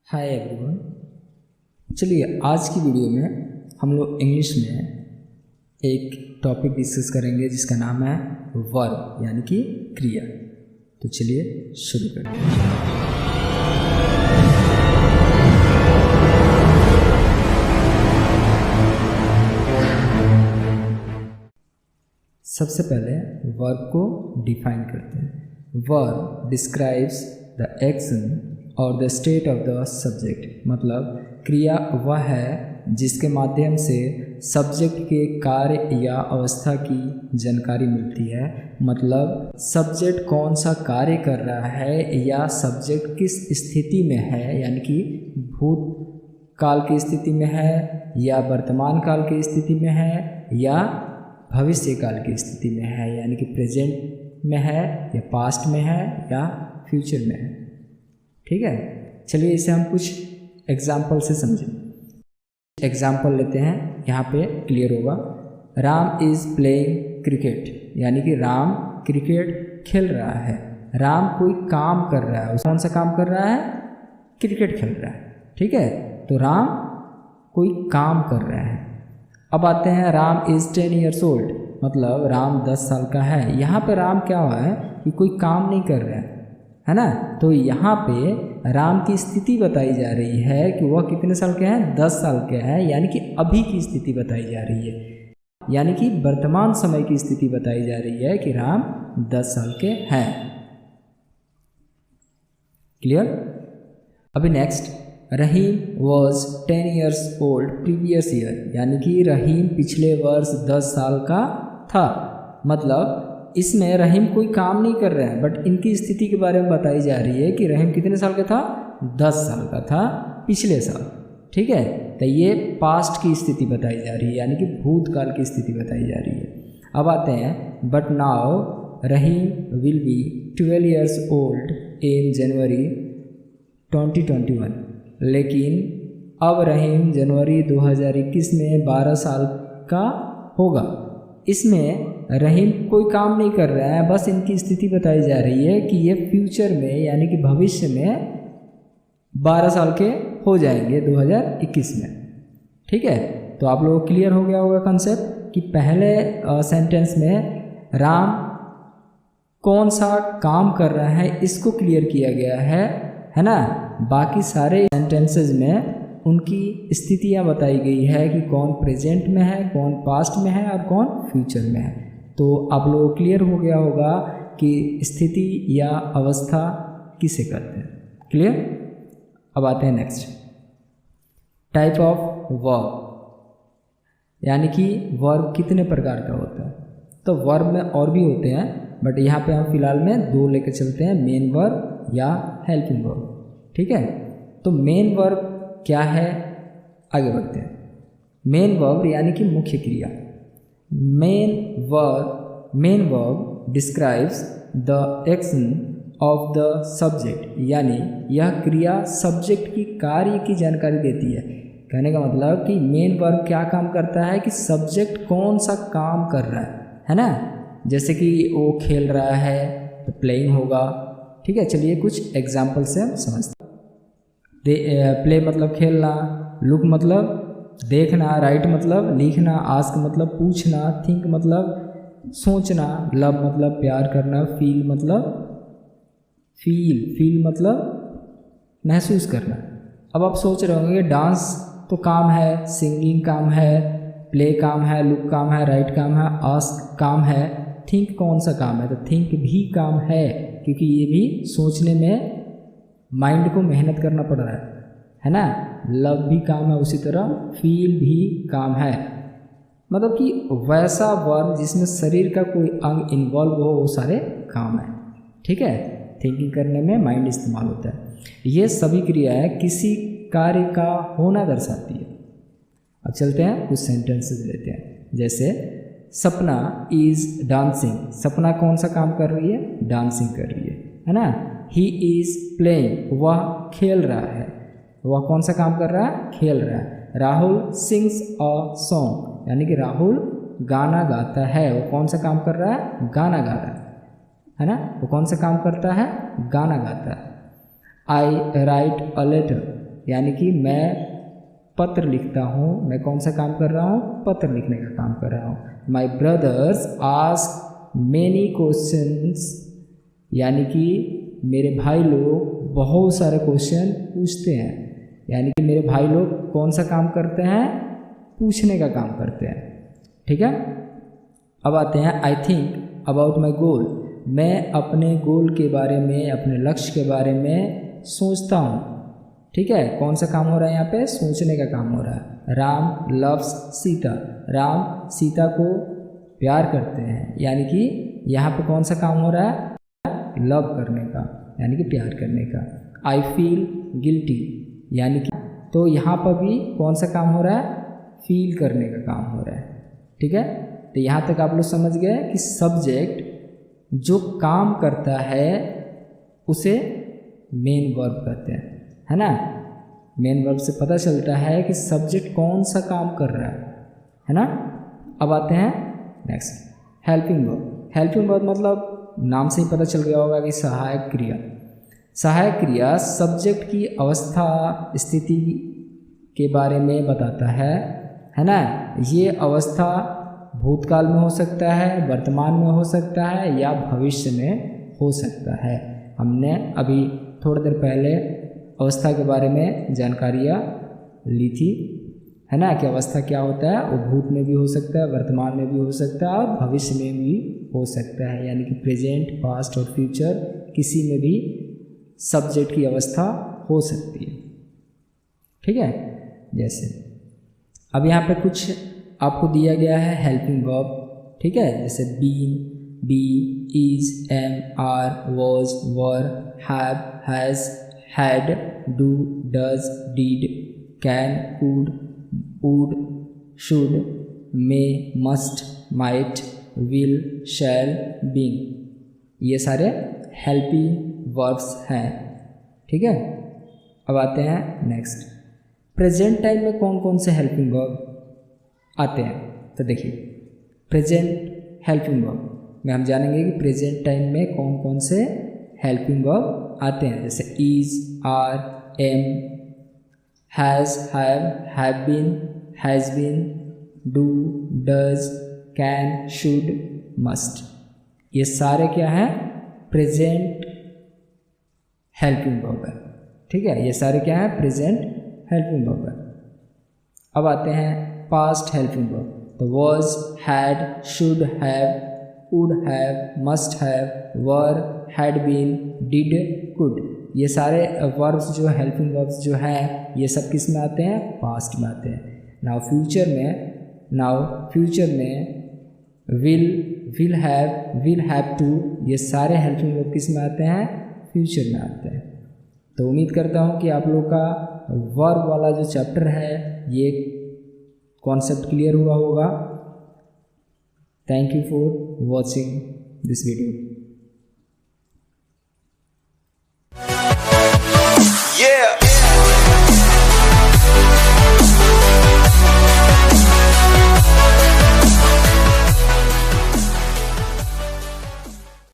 Hi everyone. चलिए आज की वीडियो में हम लोग इंग्लिश में एक टॉपिक डिस्कस करेंगे जिसका नाम है वर्ब यानी कि क्रिया। तो चलिए शुरू करते हैं। सबसे पहले वर्ब को डिफाइन करते हैं। वर्ब डिस्क्राइब्स द एक्शन और the state of the subject, मतलब क्रिया वह है जिसके माध्यम से सब्जेक्ट के कार्य या अवस्था की जानकारी मिलती है। मतलब सब्जेक्ट कौन सा कार्य कर रहा है या सब्जेक्ट किस स्थिति में है, यानी कि भूतकाल की स्थिति में है या वर्तमान काल की स्थिति में है या भविष्य काल की स्थिति में है, यानी कि प्रेजेंट में है या पास्ट में है या फ्यूचर में है। ठीक है, चलिए इसे हम कुछ एग्जाम्पल से समझें। एग्जाम्पल लेते हैं, यहाँ पे क्लियर होगा। राम इज़ प्लेइंग क्रिकेट, यानी कि राम क्रिकेट खेल रहा है। राम कोई काम कर रहा है। कौन सा काम कर रहा है? क्रिकेट खेल रहा है। ठीक है, तो राम कोई काम कर रहा है। अब आते हैं राम इज़ 10 years old, मतलब राम 10 साल का है। यहाँ पे राम क्या हुआ है कि कोई काम नहीं कर रहा है ना। तो यहाँ पे राम की स्थिति बताई जा रही है कि वह कितने साल के हैं? 10 साल के हैं, यानी कि अभी की स्थिति बताई जा रही है, यानी कि वर्तमान समय की स्थिति बताई जा रही है कि राम 10 साल के हैं। क्लियर? अभी next, Rahim was 10 years old previous year, यानी कि रहीम पिछले वर्ष 10 साल का था। मतलब इसमें रहीम कोई काम नहीं कर रहे हैं, बट इनकी स्थिति के बारे में बताई जा रही है कि रहीम कितने साल का था? 10 साल का था पिछले साल। ठीक है, तो ये पास्ट की स्थिति बताई जा रही है, यानी कि भूतकाल की स्थिति बताई जा रही है। अब आते हैं, but now Rahim will be 12 years old इन जनवरी 2021, लेकिन अब रहीम जनवरी 2021 में 12 साल का होगा। इसमें रहीम कोई काम नहीं कर रहा है, बस इनकी स्थिति बताई जा रही है कि ये फ्यूचर में यानी कि भविष्य में 12 साल के हो जाएंगे 2021 में। ठीक है, तो आप लोगों को क्लियर हो गया होगा कंसेप्ट कि पहले सेंटेंस में राम कौन सा काम कर रहा है इसको क्लियर किया गया है ना। बाकी सारे सेंटेंसेस में उनकी स्थितियाँ बताई गई है कि कौन प्रेजेंट में है, कौन पास्ट में है और कौन फ्यूचर में है। तो आप लोगों को क्लियर हो गया होगा कि स्थिति या अवस्था किसे कहते हैं। क्लियर? अब आते हैं नेक्स्ट, टाइप ऑफ वर्ब, यानी कि वर्ब कितने प्रकार का होता है। तो वर्ब में और भी होते हैं, बट यहाँ पे हम फिलहाल में 2 लेकर चलते हैं, मेन वर्ब या हेल्पिंग वर्ब। ठीक है, तो मेन वर्ब क्या है, आगे बढ़ते हैं। मेन वर्ब यानी कि मुख्य क्रिया। Main verb describes the action of the subject, यानी यह क्रिया सब्जेक्ट की कार्य की जानकारी देती है। कहने का मतलब कि मेन वर्ब क्या काम करता है कि सब्जेक्ट कौन सा काम कर रहा है ना। जैसे कि वो खेल रहा है तो प्लेइंग होगा। ठीक है, चलिए कुछ एग्जाम्पल से हम समझते हैं। प्ले मतलब खेलना, लुक मतलब देखना, राइट मतलब लिखना, आस्क मतलब पूछना, थिंक मतलब सोचना, लव मतलब प्यार करना, फील मतलब महसूस करना। अब आप सोच रहे होंगे डांस तो काम है, सिंगिंग काम है, प्ले काम है, लुक काम है, राइट काम है, आस्क काम है, थिंक कौन सा काम है? तो थिंक भी काम है, क्योंकि ये भी सोचने में माइंड को मेहनत करना पड़ रहा है ना। लव भी काम है, उसी तरह फील भी काम है। मतलब कि वैसा वर्ब जिसमें शरीर का कोई अंग इन्वॉल्व हो, वो सारे काम है। ठीक है, थिंकिंग करने में माइंड इस्तेमाल होता है। ये सभी क्रियाएं किसी कार्य का होना दर्शाती है। अब चलते हैं कुछ सेंटेंसेस लेते हैं। जैसे सपना इज़ डांसिंग, सपना कौन सा काम कर रही है? डांसिंग कर रही है ना। ही इज़ प्लेइंग, वह खेल रहा है। वह कौन सा काम कर रहा है? खेल रहा है। राहुल सिंग्स अ सॉन्ग, यानी कि राहुल गाना गाता है। वो कौन सा काम कर रहा है? गाना गा रहा है ना। वो कौन सा काम करता है? गाना गाता है। आई राइट अ लेटर, यानी कि मैं पत्र लिखता हूँ। मैं कौन सा काम कर रहा हूँ? पत्र लिखने का काम कर रहा हूँ। माई ब्रदर्स आस्क मेनी क्वेश्चंस, यानी कि मेरे भाई लोग बहुत सारे क्वेश्चन पूछते हैं। यानी कि मेरे भाई लोग कौन सा काम करते हैं? पूछने का काम करते हैं। ठीक है, अब आते हैं आई थिंक अबाउट माई गोल। मैं अपने गोल के बारे में, अपने लक्ष्य के बारे में सोचता हूँ। ठीक है, कौन सा काम हो रहा है यहाँ पे? सोचने का काम हो रहा है। राम लव्स सीता, राम सीता को प्यार करते हैं। यानी कि यहाँ पे कौन सा काम हो रहा है? लव करने का, यानी कि प्यार करने का। आई फील गिल्टी, यानी कि तो यहाँ पर भी कौन सा काम हो रहा है? फील करने का काम हो रहा है। ठीक है, तो यहाँ तक आप लोग समझ गए कि सब्जेक्ट जो काम करता है उसे मेन वर्ब कहते हैं, है ना। मेन वर्ब से पता चलता है कि सब्जेक्ट कौन सा काम कर रहा है ना। अब आते हैं next, helping verb. Helping verb मतलब नाम से ही पता चल गया होगा कि सहायक क्रिया। सहायक क्रिया सब्जेक्ट की अवस्था, स्थिति के बारे में बताता है ना। ये अवस्था भूतकाल में हो सकता है, वर्तमान में हो सकता है या भविष्य में हो सकता है। हमने अभी थोड़ी देर पहले अवस्था के बारे में जानकारियाँ ली थी, है ना, कि अवस्था क्या होता है। वो भूत में भी हो सकता है, वर्तमान में भी हो सकता है और भविष्य में भी हो सकता है। यानी कि प्रेजेंट, पास्ट और फ्यूचर किसी में भी सब्जेक्ट की अवस्था हो सकती है। ठीक है, जैसे अब यहाँ पे कुछ आपको दिया गया है हेल्पिंग वर्ब। ठीक है, जैसे been, be, is, am, are, was, were, have, has, had, do, does, did, can, could, would, should, may, must, might, will, shall, being, ये सारे हेल्पिंग वर्ब्स हैं। ठीक है, अब आते हैं नेक्स्ट, प्रेजेंट टाइम में कौन कौन से हेल्पिंग वर्ब आते हैं। तो देखिए, प्रेजेंट हेल्पिंग वर्ब में हम जानेंगे कि प्रेजेंट टाइम में कौन कौन से हेल्पिंग वर्ब आते हैं। जैसे is, are, am, has, have been, has been, do, does, can, should, must, ये सारे क्या हैं? प्रेजेंट हेल्पिंग वर्ब है। ठीक है, ये सारे क्या हैं? प्रेजेंट हेल्पिंग वर्ब है। अब आते हैं पास्ट हेल्पिंग वर्ब। तो was, had, should have, would have, must have, were, had been, did, could, ये सारे वर्ब्स जो हेल्पिंग वर्ब्स जो हैं ये सब किस में आते हैं? पास्ट में आते हैं। नाउ फ्यूचर में विल हैव टू, ये सारे हेल्पिंग वर्ब किस में आते हैं? फ्यूचर में आते हैं। तो उम्मीद करता हूँ कि आप लोग का वर्ब वाला जो चैप्टर है ये कॉन्सेप्ट क्लियर हुआ होगा। Thank you for watching this video. Yeah.